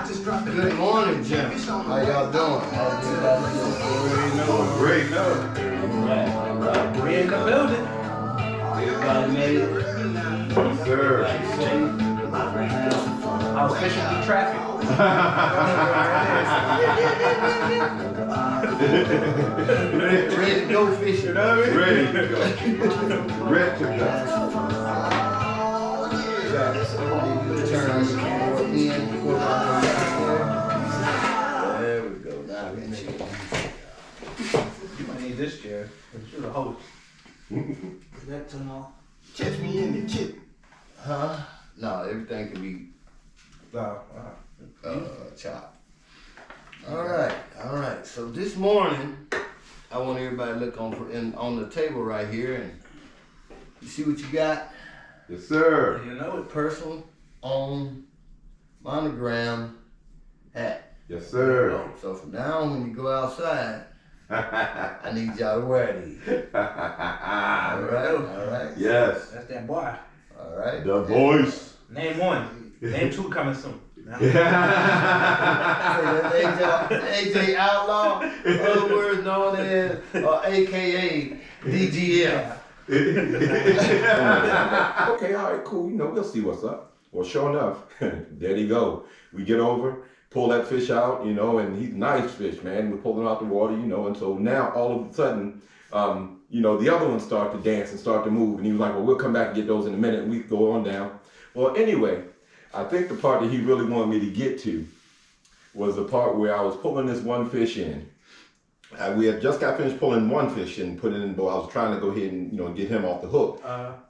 Good morning, Jim. How y'all doing? Great, no. We're in the building. Everybody made it. Yes, sir. I was fishing through traffic. Ready to go fishing. You know what I mean? Ready to go. Ready to go. Turn on the camera in. There we go. Now we make it. You might need this chair. You're the host. Is that turn off? Catch me in the kitchen. Huh? No, everything can be chopped. All right. So this morning, I want everybody to look on the table right here, and you see what you got? Yes, sir. You know it. Personal owned monogram hat. Yes, sir. So from now on, when you go outside, I need y'all to wear these. All right. Yes. That's that boy. All right. The voice. Name one. Name two coming soon. AJ Outlaw, other words known as, AKA DGF. Okay, all right, cool. You know, we'll see what's up. Well, sure enough, there he go. We get over, pull that fish out, you know, and he's nice fish, man. We're pulling out the water, you know, and so now all of a sudden, you know, the other ones start to dance and start to move. And he was like, well, we'll come back and get those in a minute, and we go on down. Well, anyway, I think the part that he really wanted me to get to was the part where I was pulling this one fish in. We had just got finished pulling one fish and put it in the boat. I was trying to go ahead and, you know, get him off the hook.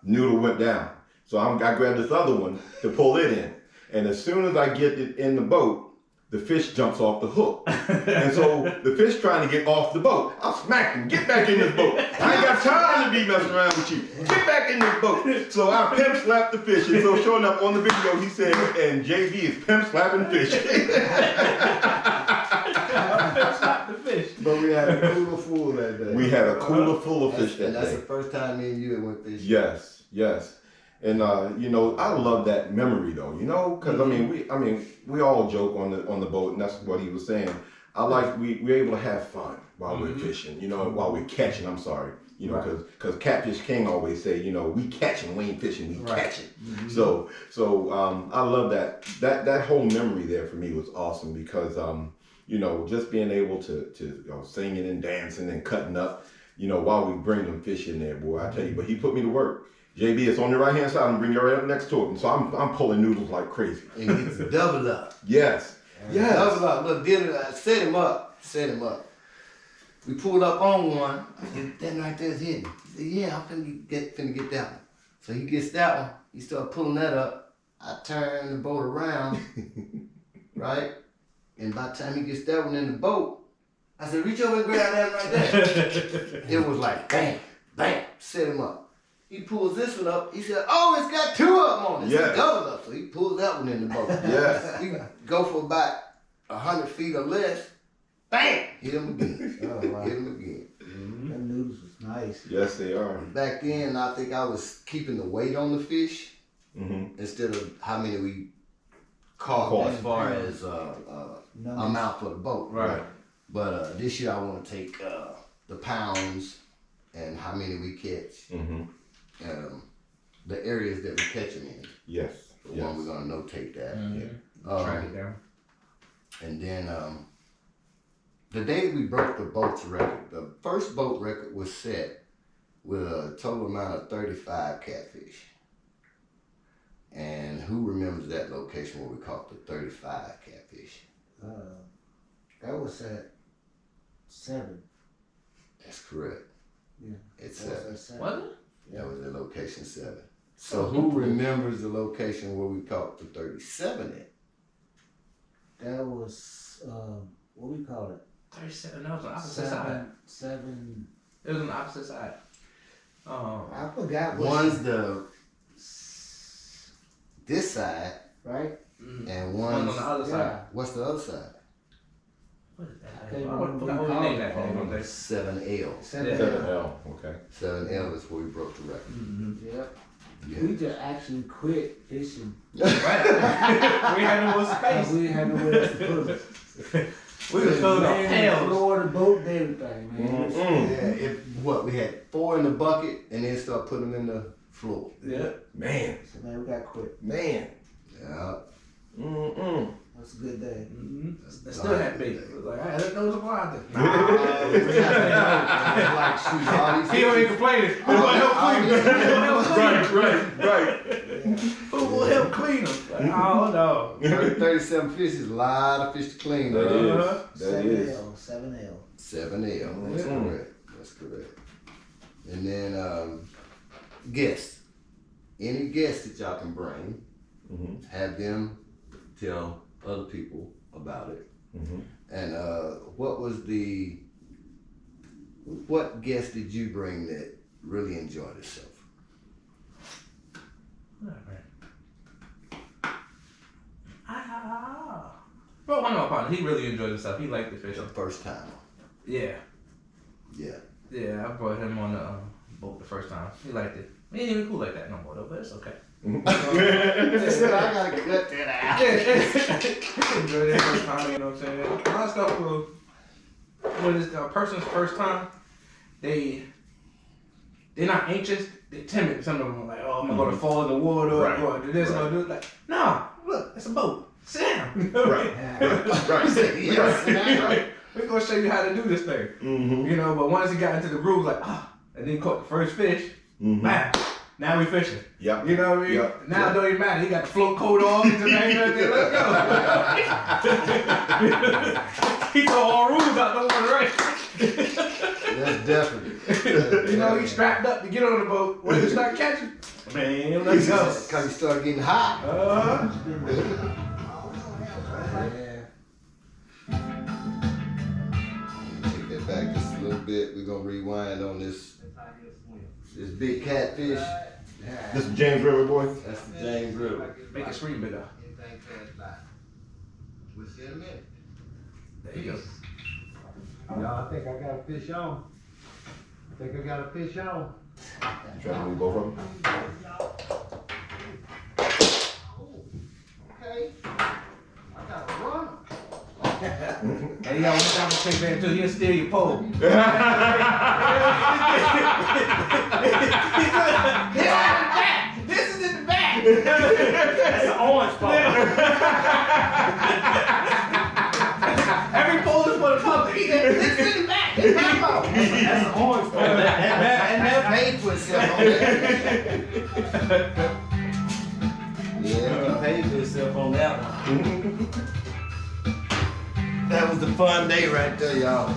Noodle went down. So I grabbed this other one to pull it in. And as soon as I get it in the boat, the fish jumps off the hook. And so the fish trying to get off the boat. I smacked him, get back in this boat. I ain't got time to be messing around with you. Get back in this boat. So I pimp slapped the fish. And so sure enough on the video he said, and JB is pimp slapping fish. But we had a cooler full that day. We had a cooler full of fish that and that's day. the first time me and you went fishing. Yes. And you know, I love that memory though, you know, because I mean we all joke on the boat, and that's what he was saying. I like we're able to have fun while we're fishing, you know, while we're catching. I'm sorry, you know, because Catfish King always say, you know, we catching, we ain't fishing, we catching. So I love that whole memory there for me was awesome because you know, just being able to you know, singing and dancing and cutting up, you know, while we bring them fish in there, boy, I tell you. But he put me to work. JB, it's on the right hand side and bring you right up next to it. And so I'm pulling noodles like crazy. And it's a double up. Yes. Double up. Look, set him up. We pulled up on one. I said, that right there's hidden. He said, yeah, I'm finna get that one. So he gets that one. He started pulling that up. I turn the boat around, right? And by the time he gets that one in the boat, I said, reach over and grab that right there. It was like, bam, bam, set him up. He pulls this one up. He said, oh, it's got two of them on it. It's double up. So he pulls that one in the boat. Yes. We go for about 100 feet or less. Bam! Hit him again. Oh, wow. Hit him again. Them noodles was nice. Yes, they are. Back then, I think I was keeping the weight on the fish instead of how many we caught as far as amount for the boat. Right. But this year I want to take the pounds and how many we catch. The areas that we catch them in. Yes. For one, we're gonna notate that. Track it down. And then the day we broke the boat's record, the first boat record was set with a total amount of 35 catfish. And who remembers that location where we caught the 35 catfish? That was at 7. That's correct. Yeah. It's That was 7. at 7. Was it? That was at location 7. So who remembers the location where we caught the 37 at? That was what we call it? 37. That was on the opposite side. 7. It was on the opposite side. I forgot what. One's this side, right? and One on one's the other side. what's the other side? What is that? I can't I remember forgot what what we we named that called thing. it. 7L. 7. Yeah. 7L. Okay. 7L is where we broke the record. Yep. We just actually quit fishing. Right. We had no more space. We had nowhere else to put it. We was filling up Man, pails. floor, the boat, and everything, man. Yeah, we had 4 in the bucket and then start putting them in the floor. Yeah. Man. So man, we got quit. Man. Yeah. That's a good day. I still had bait. It was like, I didn't know what was out there. Like, shoot, all these He don't even complaining. Who gonna help clean them? Right. Who will help clean them? Like, oh no. 37 fish is a lot of fish to clean. That though. is. That is. 7L. 7L. That's correct. That's correct. And then guests. Any guests that y'all can bring, have them tell other people about it. And what guest did you bring that really enjoyed itself? Well, one of my partners, he really enjoyed himself. He liked the The fishing. first time. Yeah. Yeah. Yeah, I brought him on the boat the first time. He liked it. He ain't even cool like that no more though, but it's okay. I said I gotta cut that out. He enjoyed it first time, you know what I'm saying? A lot of stuff when it's a person's first time, they're not anxious, they're timid. Some of them are like, oh, I'm gonna fall in the water, or I'm gonna do this, I'm gonna do it. Like, no, look, it's a boat. Sit down. Right. We're gonna show you how to do this thing. You know, but once he got into the groove, like, and then caught the first fish, bam, now we fishing. Yep. You know what I mean? Yep. Now it don't even matter. He got the float coat on, he's just hanging out there, let's go. He threw all rules out the water, right? That's definitely. You know, he strapped up to get on the boat. When he start catching, man, let's go. Because he started getting hot. Take that back just a little bit. We're gonna rewind on this big catfish. This is James River, boy. That's the James River. Make it screen bigger. We'll see in a minute. There you go. Y'all, I think I got a fish on. You trying to move both of them? Okay. I got a runner. And you got one time to take that until he'll steal your pole. This is in the back. That's an orange pole. Every pole is for the public. This is in the back. It's my pole. That's an orange pole. And that paid for itself on that. Yeah, he paid for himself on that one. That was the fun day right there, y'all.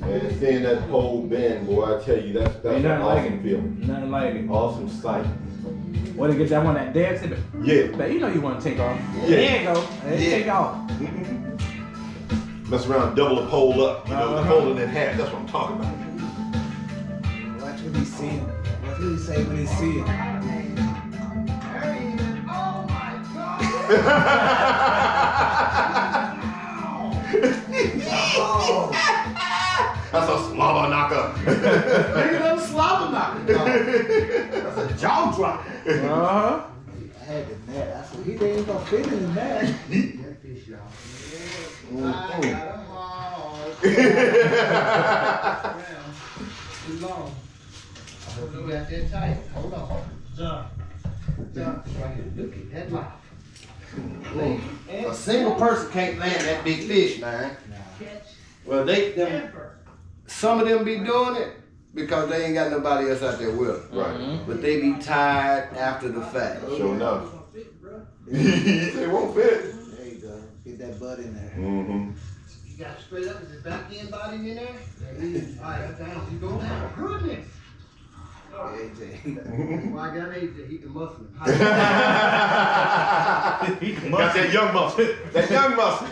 Man, seeing that pole bend, boy, I tell you, that's Ain't an nothing like awesome it. feeling. Nothing like it. Awesome sight. Want to get that one that dance? Yeah. But you know you want to take off. Yeah. There you go. Let's Yeah. take off. Mess around, double the pole up. You know, fold it in half. That's what I'm talking about. Watch what he's seeing. Watch what he say when he see it. Oh my God! That's a slobber knocker. Look at them slobber knocker. That's a jaw dropper. Uh-huh. I had the net. I said, he ain't gonna fit in the net. That fish, y'all. I got them all. Too long. I hope you got that tight. Hold on. John. John, right here. Look at that life. A single person can't land that big fish, man. Well, some of them be doing it because they ain't got nobody else out there with them. Right. But they be tired after the fact. Sure enough. It won't fit. There you go. Get that butt in there. Mm-hmm. You got straight up with the back end body in there? All right, down. You go down. Goodness. AJ. Well, I got AJ. He can muscle him. Got that young muscle. That young muscle.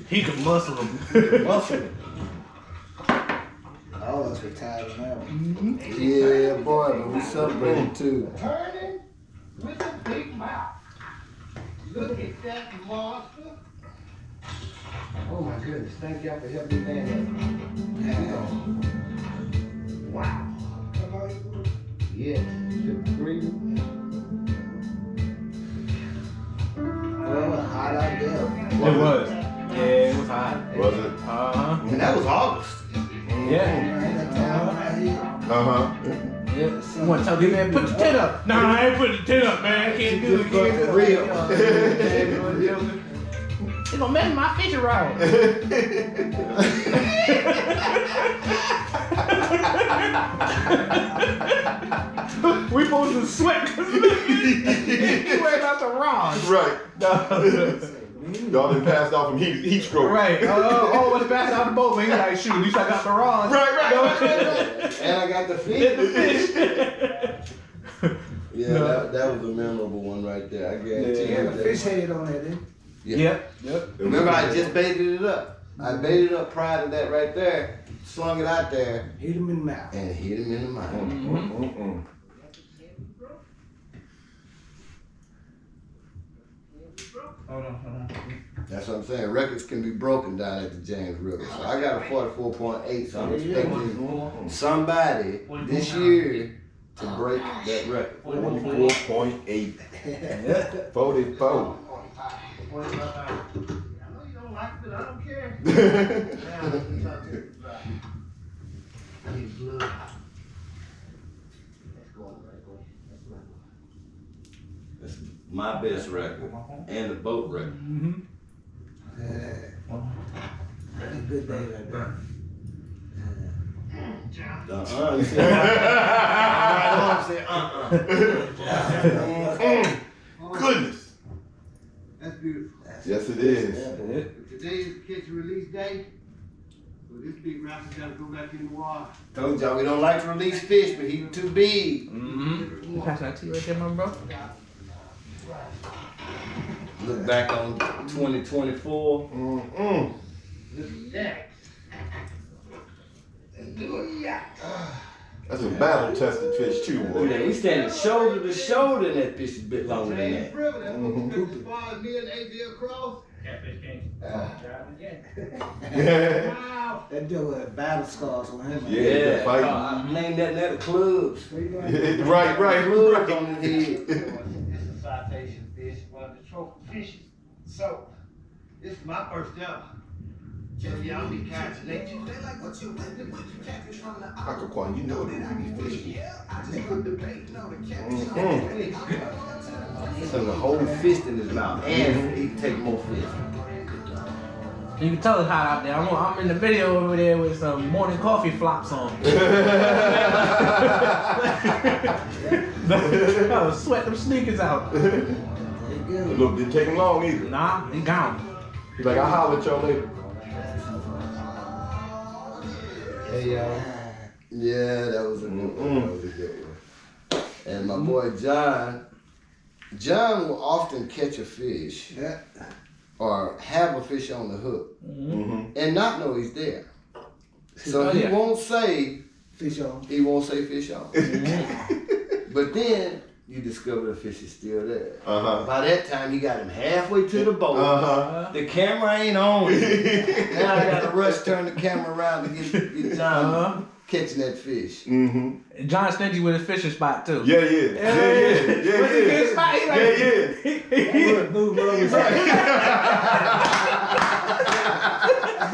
He can muscle him. Muscle him. All of us were tired on that one. Yeah, boy, but we celebrated too. Turning with a big mouth. Look at that monster. Oh my goodness, thank y'all for helping me man. Wow. Yeah, 53. Well, hot out there. It was. Yeah, it was hot. Was it? Uh-huh. And that was August. Yeah. Uh-huh. Yeah. You want to tell the man, put your tent up. Nah, I ain't putting the tent up, man. I can't do it. For real. It's gonna mess my fishing rod. We supposed to sweat because you wearing out the rods. Right. Y'all done passed off from heat stroke. Right. Oh, what's passed out the boat, man? He like, shoot, at least I got the rods. Right. And I got the fish. Yeah, that was a memorable one right there. I guarantee You had you. a fish head on there, didn't Yeah. Yep. Remember, I just baited it up. I baited it up prior to that right there, slung it out there, you? Hit him in the mouth. and hit him in the mouth. Hold on. That's what I'm saying. Records can be broken down at the James River. So I got a 44.8, so I'm expecting somebody this year to break that record. 44.8. 44. I know you don't like it, I don't care. I need blood. That's my best record and the boat record. That's a good day right there. You said, Goodness. That's beautiful. Yes, it is. Today is catch and release day. So this big raptor's gotta go back in the water. Told y'all we don't like to release fish, but he's too big. Mm-hmm. Pass that to you right there, my bro. Look back on 2024. Mm-mm. Look at that. Let's do it. Yeah. That's a battle-tested fish too, Look boy. at that. We standing shoulder to shoulder, and that fish is a bit longer than that. Mhm. As far as me and AJ across. Yeah. That dude had battle scars on him. Yeah, fight. I named that net of clubs. Right. Clubs on his head. This is a citation fish, one of the trophy fishes. So, this is my first ever. Tell y'all be kind to nature. Aquaquan, you know it when we fishing. So the whole fist in his mouth, and he can take more fish. You can tell it's hot out there. I'm in the video over there with some morning coffee flops on. I was sweating them sneakers out. Look, didn't take him long either. Nah, he gone. He's like, I'll holler at y'all later. Hey y'all. Yeah, that was a good one. That was a good one. And my boy John will often catch a fish or have a fish on the hook and not know he's there. So he won't say Fish on. He won't say fish on. But then you discover the fish is still there. By that time, he got him halfway to the boat. The camera ain't on. Now I gotta rush, turn the camera around to get John catching that fish. John stingy with his fishing spot too. Yeah. What's a good spot? He like,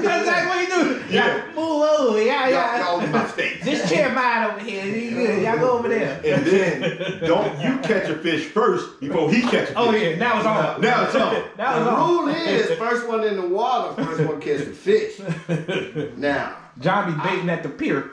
That's like what he do. Yeah. Move over. Y'all in my face. This chair mine over here. He good. Y'all go over there. And then, don't you catch a fish first before he catch a fish. Oh yeah, now it's on. Now it's on. Now The it's on. rule is, first one in the water, first one catch the fish. Now, John be baiting at the pier.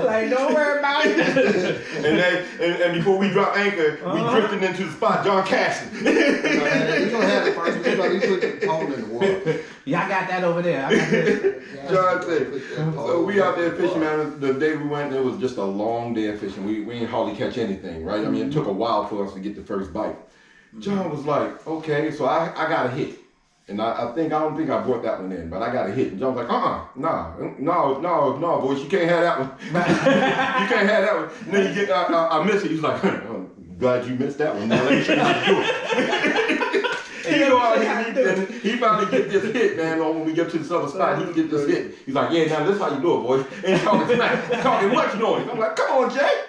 Like, don't worry about it. and before we drop anchor, we drifting into the spot, John casting. he's gonna have it first. He's gonna put the pole in the water. Y'all got that over there. I got this. John said, so we out there fishing, man. The day we went, it was just a long day of fishing. We didn't hardly catch anything, right? I mean, it took a while for us to get the first bite. John was like, okay, so I got a hit. And I don't think I brought that one in, but I got a hit. And John was like, no, boys, you can't have that one. You can't have that one. And then you get, I missed it. He's like, I'm glad you missed that one. Now let me show you how to do it. You know he finally get this hit, man. When we get to this other spot, he get this hit. He's like, yeah, now this is how you do it, boys. And he's talking smack, talking much noise. I'm like, come on, Jay.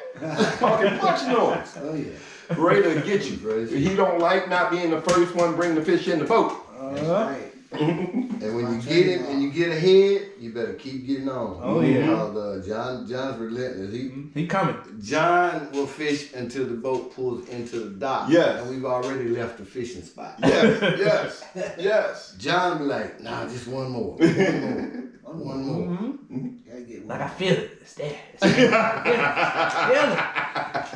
Talking much noise. Oh yeah. Ready to get you. He don't like not being the first one bring the fish in the boat. That's right. And when you get him and you get ahead, you better keep getting on. Oh, yeah. Because John's relentless. He coming. John will fish until the boat pulls into the dock. Yes. And we've already left the fishing spot. Yes. John be like, nah, just one more. One more. Gotta get Like one. I feel it. It's there. It's there.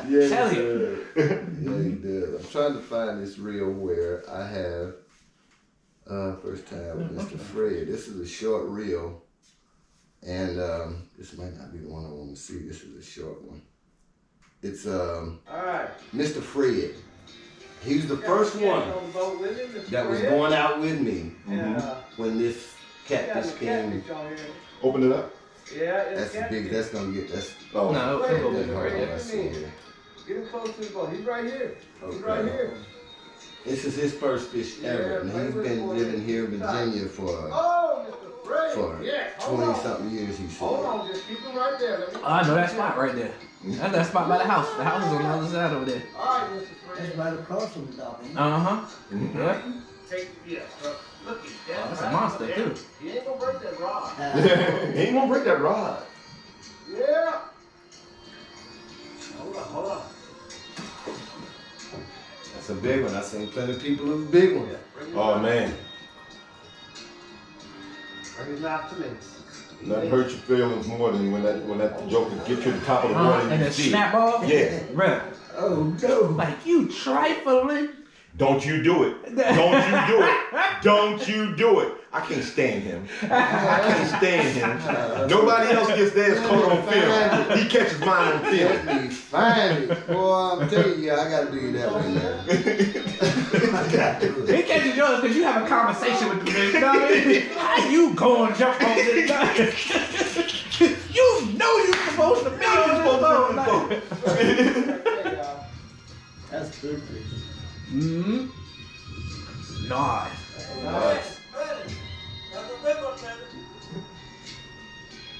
Yeah, Tell he you. does. Yeah, he does. I'm trying to find this reel where I have first time with Mr. Fred. This is a short reel. And this might not be the one I want to see. This is a short one. It's Alright. Mr. Fred. He was the first one that was going out with me when this catfish came. Open it up. Yeah, That's big. That's gonna get. That's. Oh. No, That's it'll go hard. big right there. I see here. Get him close to the boat. He's right here. He's Okay. right here. This is his first fish ever, and he's been living here in Virginia for Oh, Mr. Fred. 20 something years. He Hold said. on, just keep him right there. Let me. Oh, I know that spot right there. That's that spot by the house. The house is on the other side over there. Alright, Mr. That's Fred. right across from the dock. Ain't it? Uh-huh. Yeah. Take, look at that. That's a monster, too. He ain't gonna break that rod. He ain't gonna break that rod. Yeah. Hold on. That's a big one. I seen plenty of people with a big one. Oh man, Bring his knife to me. nothing hurts your feelings more than when that joker gets you to the top of the water And and the you see snap it. ball? Yeah. Bruh. Oh no. Like you trifling. Don't you do it. Don't you do it. Don't you do it. I can't stand him. I can't stand him. Nobody else gets theirs caught on film. He catches mine on film. Let me find it. Boy, I'm telling you, I gotta do you that way, man. He catches yours because you have a conversation with the fish. You know what I mean? How you go and jump on this guy? You know you're supposed to be on this boat. That's good fish. Mm-hmm. Nice.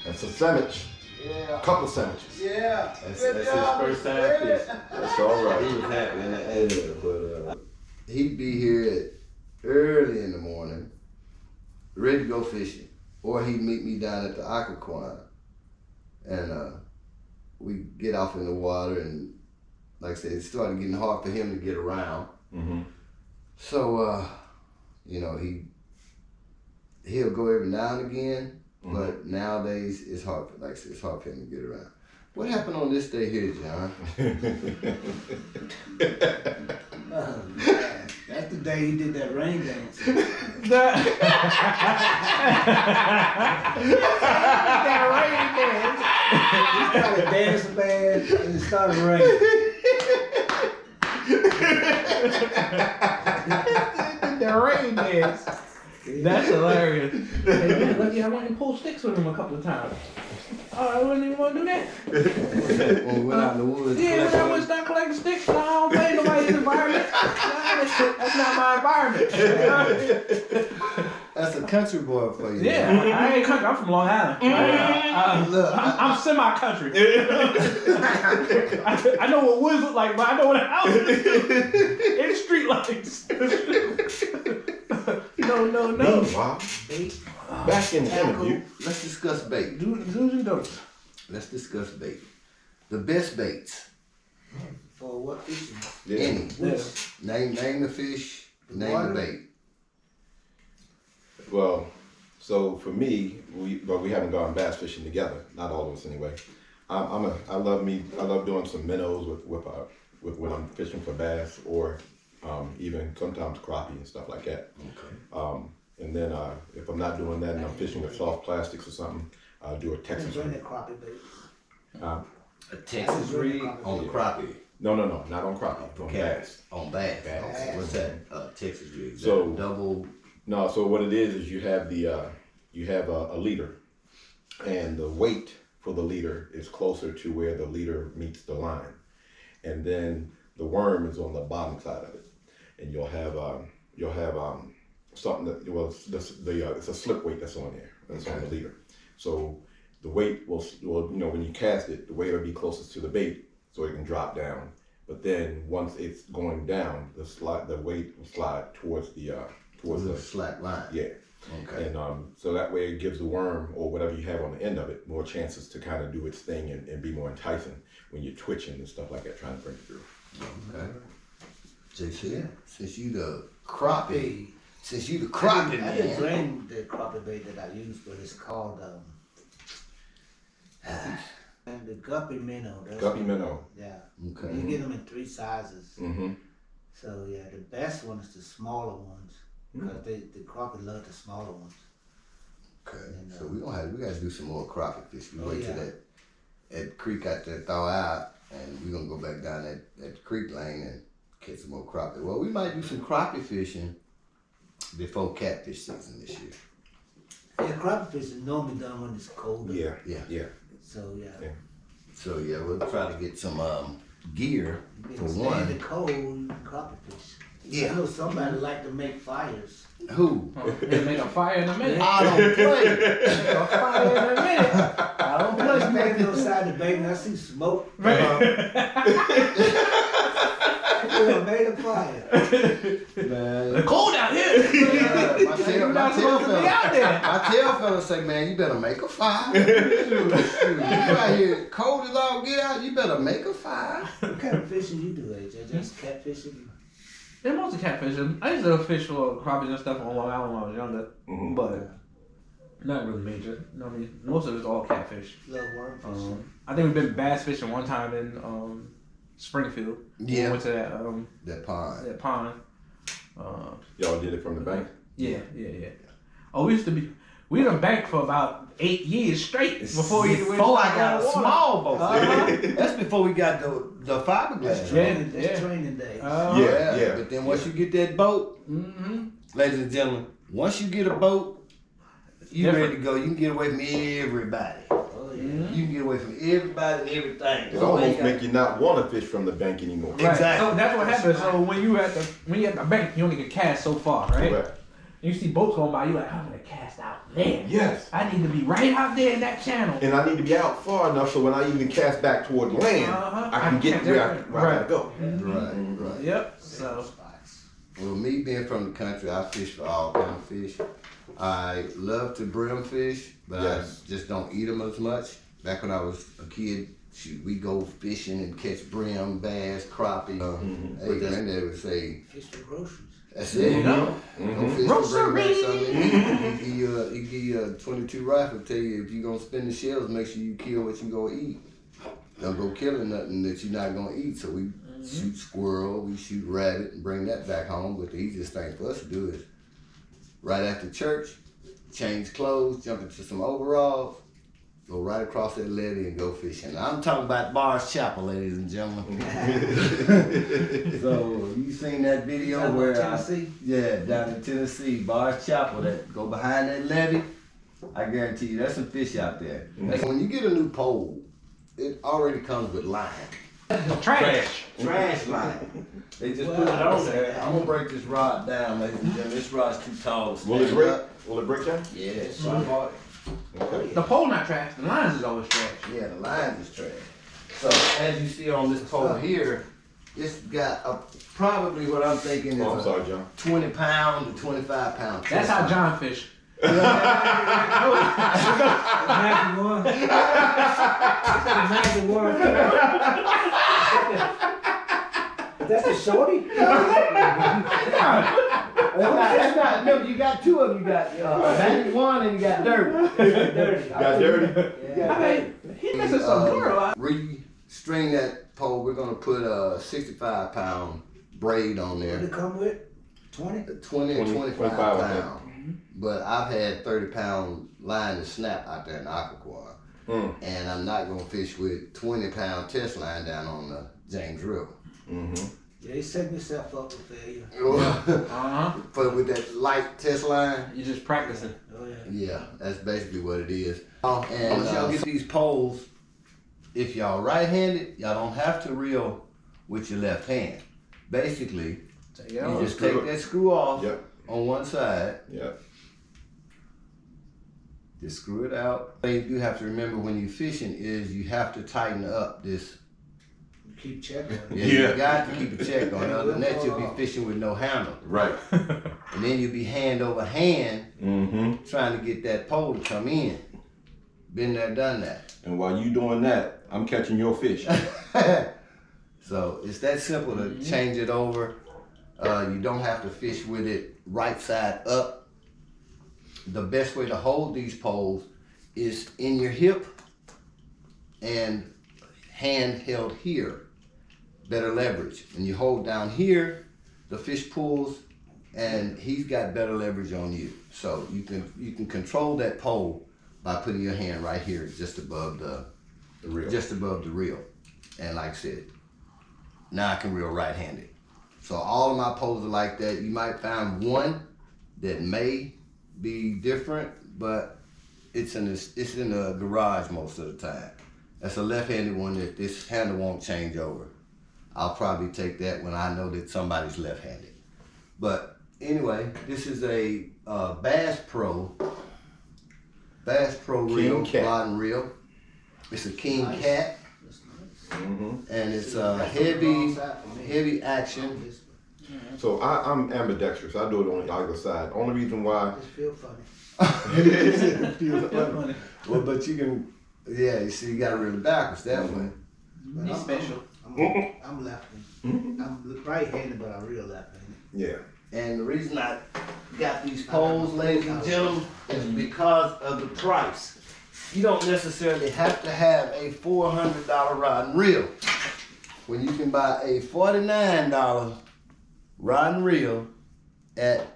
That's a sandwich. Yeah. A couple sandwiches. Yeah. That's Good his job, first Mr. time Fred. fish. That's all right. He was happy in the end, but he'd be here early in the morning, ready to go fishing, or he'd meet me down at the Occoquan, and we get off in the water, and like I said, it started getting hard for him to get around. Mm-hmm. So he'll go every now and again, but nowadays it's hard. Like I said, it's hard for him to get around. What happened on this day here, John? Oh, man. That's the day he did that rain dance. That rain dance. He started dancing bad and it started raining. The rain dance. That's hilarious. Hey, man, lucky I went and pulled sticks with him a couple of times. Oh, I wouldn't even want to do that. When we went out in the woods. Yeah, when I went start collecting sticks, no, I don't play nobody's environment. That's not my environment. That's a country boy for you. Yeah, I ain't country. I'm from Long Island. Look, I'm semi-country. I know what woods look like, but I know what a house is. In street lights. No. Meanwhile, Bait, back in the interview. let's discuss bait. Do's and don'ts. Let's discuss bait. The best baits. for what fishing? Any. Yes. Name the fish, name Water? the bait. Well, so for me, we haven't gone bass fishing together. Not all of us anyway. I love doing some minnows with when I'm fishing for bass or even sometimes crappie and stuff like that. Okay. And then if I'm not doing that and I'm fishing with soft plastics or something, I'll do a Texas Enjoy rig. that crappie bait. A Texas rig on the crappie. No, not on crappie. On bass. On bass. Bass. What's that? Texas rig. Is So- that double. No, so what it is you have a leader, and the weight for the leader is closer to where the leader meets the line, and then the worm is on the bottom side of it, and you'll have something that it's a slip weight that's on there. That's on the leader. So the weight will when you cast it, the weight will be closest to the bait, so it can drop down. But then once it's going down, the weight will slide towards the slack line. Yeah. Okay. And so that way it gives the worm or whatever you have on the end of it more chances to kind of do its thing and be more enticing when you're twitching and stuff like that, trying to bring it through. Okay. JC, since you the crappie man. I didn't bring the crappie bait that I use, but it's called the guppy minnow. Guppy minnow. Yeah. Okay. You get them in 3 sizes. Mm-hmm. So yeah, the best one is the smaller ones because the crappie love the smaller ones. Okay. And, So we gotta do some more crappie fish. We wait till yeah. that creek out there thaw out, and we're gonna go back down that creek lane and catch some more crappie. Well, we might do some crappie fishing before catfish season this year. Yeah, crappie fish is normally done when it's colder. Yeah. So yeah. So yeah, we'll try to get some gear You for can stay one. in the cold, you can crappie fish. Yeah. I know somebody like to make fires. Who? They make a fire in a minute. I don't play. Make a fire in a minute. I don't I was play. standing outside the bait and I see smoke. Yeah, made a fire. Man. It's cold out here. My You're not supposed to be out there. tail fella say, man, you better make a fire. Shoot, you out here cold as all get out, you better make a fire. What kind of fishing you do, AJ? Just catfishing? Yeah, mostly catfishing. I used to fish for crappies and stuff on Long Island when I was younger, Mm-hmm. but not really major. You know what I mean? Most of it's all catfish. Little worm fishing. I think we've been bass fishing one time in Springfield. Yeah. We went to That pond. that pond. Y'all did it from the bank? Yeah. Oh, we done banked for about 8 years straight before you went Before I got a water. small boat. Uh-huh. That's before we got the fiberglass. Yeah. Training days. Yeah. But then once you get that boat, Mm-hmm. ladies and gentlemen, once you get a boat, you Different. ready to go. You can get away from everybody. Oh yeah. You can get away from everybody and everything. It almost make you not want to fish from the bank anymore. Right. Exactly. So that's what happens. So when you at the bank, you only can cast so far, right? Correct. You see boats going by, you like, I'm gonna cast out there. Yes. I need to be right out there in that channel. And I need to be out far enough so when I even cast back toward land, Uh-huh. I can get where I gotta go. Right. Yep. So Spots. Well, me being from the country, I fish for all kind of fish. I love to brim fish, but Yes. I just don't eat them as much. Back when I was a kid, we go fishing and catch brim, bass, crappie. Hey, granddad would say, Fish for groceries. that's there you it. go. Go fish and bring back something. He give you a 22 rifle, tell you if you're gonna spend the shells, make sure you kill what you gonna eat. Don't go killing nothing that you're not gonna eat. So we shoot squirrel, we shoot rabbit and bring that back home. But the easiest thing for us to do is right after church, change clothes, jump into some overalls, go right across that levee and go fishing. I'm talking about Bars Chapel, ladies and gentlemen. So you seen that video Talking where about Tennessee? down in Tennessee, Bars Chapel, that go behind that levee. I guarantee you, there's some fish out there. When you get a new pole, it already comes with line. trash. Trash line. They just put it on there. I'm gonna break this rod down, ladies and gentlemen. This rod's too tall to Will it stand break? up. Will it break down? Yeah, so I bought it. Okay. The pole not trash. The lines is always trash. Yeah, the lines is trash. So as you see on this pole here, it's got probably what I'm thinking is Oh, I'm a sorry, John. 20 pound to 25 pound. That's twist how line. John fish. Magic one. Magic one. That's a shorty? That's not, no, you got two of them. You got Magic One and you got Dirty. Dirty. Got dirty? Yeah. I mean, he misses some plural. Restring that pole, we're gonna put a 65 pound braid on What there. it come with? 20? 20 and 25 25, I think. pound. But I've had 30 pound line and snap out there in Aquaquar. And I'm not gonna fish with 20 pound test line down on the James River. Yeah, you setting yourself up for failure. But with that light test line, You just practicing. Oh yeah. yeah, that's basically what it is. And y'all get these poles, if y'all right-handed, y'all don't have to reel with your left hand. Basically, Take it you off. just take that screw off, Yep. on one side. Yeah. Just screw it out. What you do have to remember when you're fishing is you have to tighten up this. Keep checking. Yeah, Yeah. you got to keep a check on it. Other than that, you'll be fishing with no handle. Right. And then you'll be hand over hand Mm-hmm. trying to get that pole to come in. Been there, done that. And while you doing that, I'm catching your fish. So it's that simple to change it over. You don't have to fish with it right side up. The best way to hold these poles is in your hip and hand held here. Better leverage. When you hold down here, the fish pulls and he's got better leverage on you. So you can control that pole by putting your hand right here just above the reel. Just above the reel. And like I said, now I can reel right-handed. So all of my poles are like that. You might find one that may be different, but it's in the garage most of the time. That's a left-handed one that this handle won't change over. I'll probably take that when I know that somebody's left-handed. But anyway, this is a Bass Pro reel, Cat. rod and reel. It's a King Nice. Cat, That's nice. Mm-hmm. and it's That's heavy action. So I'm ambidextrous. I do it on either side. Only reason why. Just feel funny. Well, but you can, yeah, you see, you gotta reel it backwards that way. But He's special. I'm left-handed. I'm right-handed, but I real left-handed. Yeah. And the reason I got these poles, ladies and gentlemen, is because of the price. You don't necessarily have to have a $400 rod and reel. When you can buy a $49 rod and reel at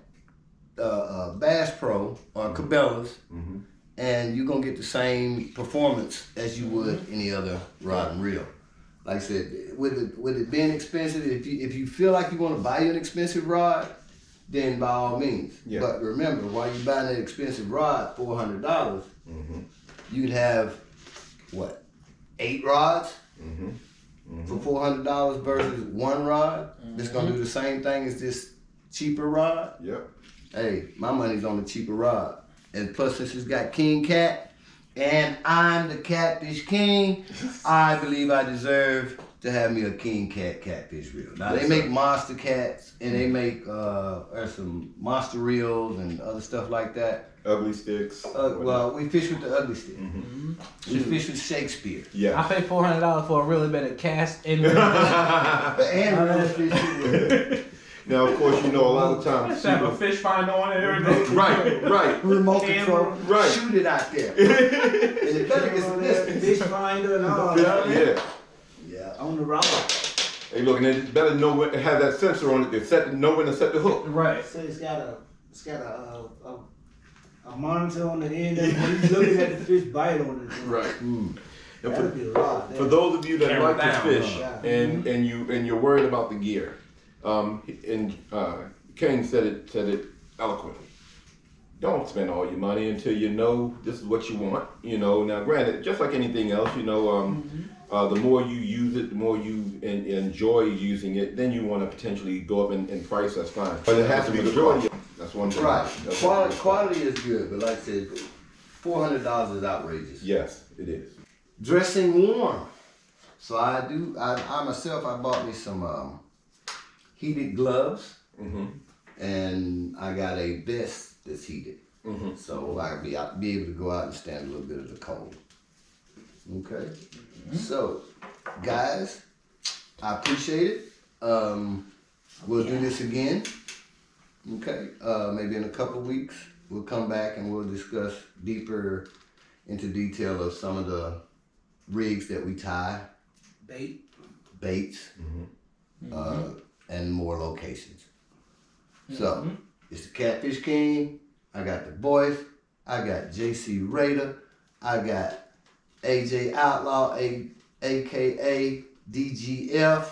Bass Pro or Cabela's, Mm-hmm. and you're gonna get the same performance as you would any other rod and reel. Like I said, with it being expensive, if you feel like you want to buy you an expensive rod, then by all means. Yeah. But remember, while you're buying that expensive rod, $400, Mm-hmm. you can have what, 8 rods Mm-hmm. for $400 versus 1 rod that's gonna do the same thing as this cheaper rod. Yep. Hey, my money's on the cheaper rod. And plus, since it's got King Cat, and I'm the Catfish King, I believe I deserve to have me a King Cat catfish reel. Now, Yes, they make sir. monster cats, and they make some monster reels and other stuff like that. Ugly sticks. Well, we fish with the ugly stick. Mm-hmm. We fish with Shakespeare. I Yeah. paid $400 for a really better cast and And real fish. Now, of course, you know a lot of times. Let's have a fish finder on it and everything. Right. Remote Camera. control. Right. Shoot it out there. And it better get some distance. Fish finder and all that. Yeah. Yeah. On the rod. Hey, look, and it better know when, have that sensor on it to know when to set the hook. Right. So it's got a monitor on the end of it. He's looking at the fish bite on it. Right. And That'll be a rod. for those of you that Camera like down, to fish huh? and you're worried about the gear, Kane said it eloquently. Don't spend all your money until you know this is what you want. You know, now granted, just like anything else, you know, the more you use it, the more you enjoy using it, then you want to potentially go up in price. That's fine, but it has to be majority. That's one thing. Right. That's one thing. Quality is good, but like I said, $400 is outrageous. Yes, it is. Dressing warm. So I myself, I bought me some heated gloves, Mm-hmm. and I got a vest that's heated. Mm-hmm. So I can be able to go out and stand a little bit of the cold. Okay. So, guys, I appreciate it. We'll do this again. Okay. Maybe in a couple of weeks, we'll come back and we'll discuss deeper into detail of some of the rigs that we tie, baits, and more locations. So, it's the Catfish King. I got the boys. I got JC Raider. I got AJ Outlaw, aka DGF.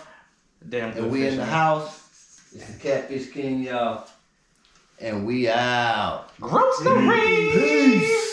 Damn good And we in the fish, house. It's the Catfish King, y'all. And we out. Grocery! Peace.